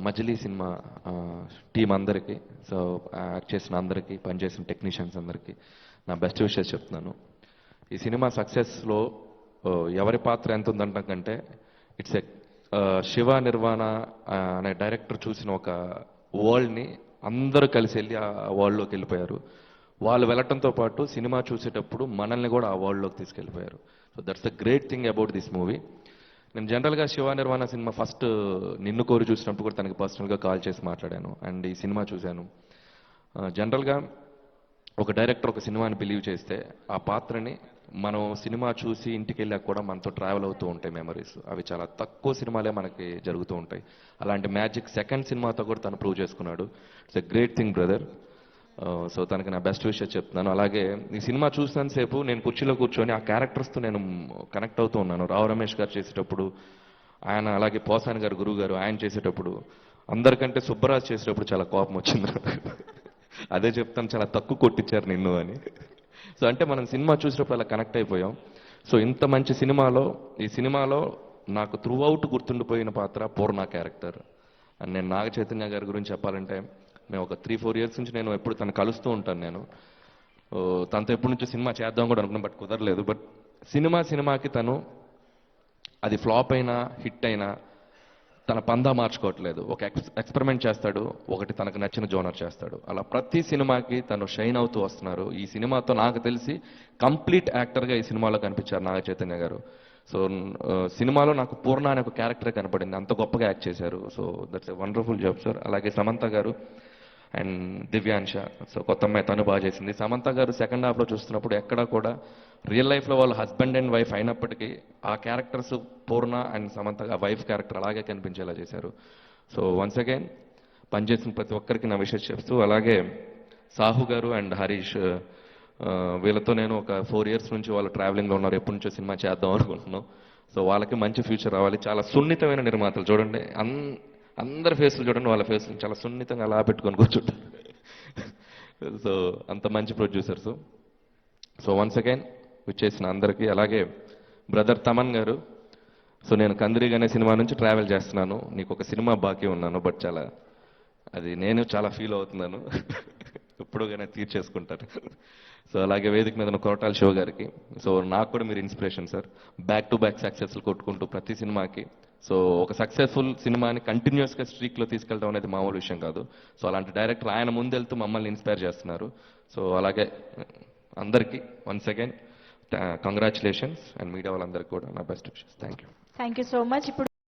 మజిలీ cinema team అందరికీ, so act చేసిన అందరికీ, పనిచేసిన టెక్నీషియన్స్ అందరికీ నా బెస్ట్ విషెస్ చెప్తున్నాను. ఈ సినిమా సక్సెస్లో ఎవరి పాత్ర ఎంత ఉందంటాం కంటే ఇట్స్ ఎ శివ నిర్వాణ అనే డైరెక్టర్ చూసిన ఒక వరల్డ్ని అందరూ కలిసి వెళ్ళి ఆ వరల్డ్లోకి వెళ్ళిపోయారు. వాళ్ళు వెళ్ళటంతో పాటు సినిమా చూసేటప్పుడు మనల్ని కూడా ఆ వరల్డ్లోకి తీసుకెళ్ళిపోయారు. So that's the great thing about this movie. నేను జనరల్గా శివ నిర్వాణ సినిమా ఫస్ట్ నిన్ను కోరి చూసినప్పుడు కూడా తనకి పర్సనల్గా కాల్ చేసి మాట్లాడాను అండ్ ఈ సినిమా చూశాను. జనరల్గా ఒక డైరెక్టర్ ఒక సినిమాని బిలీవ్ చేస్తే ఆ పాత్రని మనం సినిమా చూసి ఇంటికి వెళ్ళాక కూడా మనతో ట్రావెల్ అవుతూ ఉంటాయి మెమరీస్. అవి చాలా తక్కువ సినిమాలే మనకి జరుగుతూ ఉంటాయి. అలాంటి మ్యాజిక్ సెకండ్ సినిమాతో కూడా తను ప్రూవ్ చేసుకున్నాడు. It's a great thing brother. So తనకి నా బెస్ట్ విషయం చెప్తున్నాను. అలాగే ఈ సినిమా చూసినంతసేపు నేను కుర్చీలో కూర్చొని ఆ క్యారెక్టర్స్తో నేను కనెక్ట్ అవుతూ ఉన్నాను. రావు రమేష్ గారు చేసేటప్పుడు ఆయన, అలాగే పోసాని గారు గురువు గారు ఆయన చేసేటప్పుడు, అందరికంటే సుబ్బరాజ్ చేసేటప్పుడు చాలా కోపం వచ్చింది. అదే చెప్తాను, చాలా తక్కువ కొట్టించారు నిన్ను అని. సో అంటే మనం సినిమా చూసినప్పుడు అలా కనెక్ట్ అయిపోయాం. సో ఇంత మంచి సినిమాలో, ఈ సినిమాలో నాకు త్రూ అవుట్ గుర్తుండిపోయిన పాత్ర పూర్ణ క్యారెక్టర్. అండ్ నేను నాగ చైతన్య గారి గురించి చెప్పాలంటే, మేము ఒక 3-4 ఇయర్స్ నుంచి నేను ఎప్పుడు తను కలుస్తూ ఉంటాను. నేను తనతో ఎప్పటి నుంచో సినిమా చేద్దాం కూడా అనుకున్నాను, బట్ కుదరలేదు. బట్ సినిమాకి తను అది ఫ్లాప్ అయినా హిట్ అయినా తన పందా మార్చుకోవట్లేదు. ఒక ఎక్స్పెరిమెంట్ చేస్తాడు, ఒకటి తనకు నచ్చిన జోనర్ చేస్తాడు. అలా ప్రతి సినిమాకి తను షైన్ అవుతూ వస్తున్నారు. ఈ సినిమాతో నాకు తెలిసి కంప్లీట్ యాక్టర్గా ఈ సినిమాలో కనిపించారు నాగ చైతన్య గారు. సో సినిమాలో నాకు పూర్ణ అనే ఒక క్యారెక్టర్ కనపడింది, అంత గొప్పగా యాక్ట్ చేశారు. So that's a wonderful job sir. అలాగే సమంత గారు అండ్ దివ్యాంశ, సో కొత్త అమ్మాయి తను బాగా చేసింది. సమంత గారు సెకండ్ హాఫ్లో చూస్తున్నప్పుడు ఎక్కడా కూడా రియల్ లైఫ్లో వాళ్ళు హస్బెండ్ అండ్ వైఫ్ అయినప్పటికీ ఆ characters Purna and Samantha wife character అలాగే కనిపించేలా చేశారు. సో వన్స్ అగైన్ పనిచేసిన ప్రతి ఒక్కరికి నా విషయం చెప్తూ, అలాగే సాహు గారు అండ్ హరీష్, వీళ్ళతో నేను ఒక 4 ఇయర్స్ నుంచి వాళ్ళు ట్రావెలింగ్లో ఉన్నారు. ఎప్పటి నుంచో సినిమా చేద్దాం అనుకుంటున్నాం. సో వాళ్ళకి మంచి ఫ్యూచర్ రావాలి. చాలా సున్నితమైన నిర్మాతలు చూడండి, అందరి ఫేస్లు చూడండి, వాళ్ళ ఫేస్లు చాలా సున్నితంగా అలా పెట్టుకొని కూర్చుంటారు. సో అంత మంచి ప్రొడ్యూసర్స్. సో వన్స్ అగైన్ వచ్చేసిన అందరికీ, అలాగే బ్రదర్ తమన్ గారు, సో నేను కందిరీగ్ అనే సినిమా నుంచి ట్రావెల్ చేస్తున్నాను, నీకు ఒక సినిమా బాకీ ఉన్నాను, బట్ అది నేను చాలా ఫీల్ అవుతున్నాను. ఎప్పుడుగానే తీర్చేసుకుంటారు. సో అలాగే వేదిక మీద ఉన్న కొరటాల శివ గారికి, సో నాకు కూడా మీరు inspiration sir. Back to back సక్సెస్లు కొట్టుకుంటూ ప్రతి సినిమాకి, సో ఒక సక్సెస్ఫుల్ సినిమాని కంటిన్యూస్గా స్ట్రీక్లో తీసుకెళ్ళడం అనేది మామూలు విషయం కాదు. సో అలాంటి డైరెక్టర్ ఆయన ముందెళ్తూ మమ్మల్ని ఇన్స్పైర్ చేస్తున్నారు. సో అలాగే అందరికీ once again congratulations, and media వాళ్ళందరికీ కూడా నా best wishes. Thank you so much. ఇప్పుడు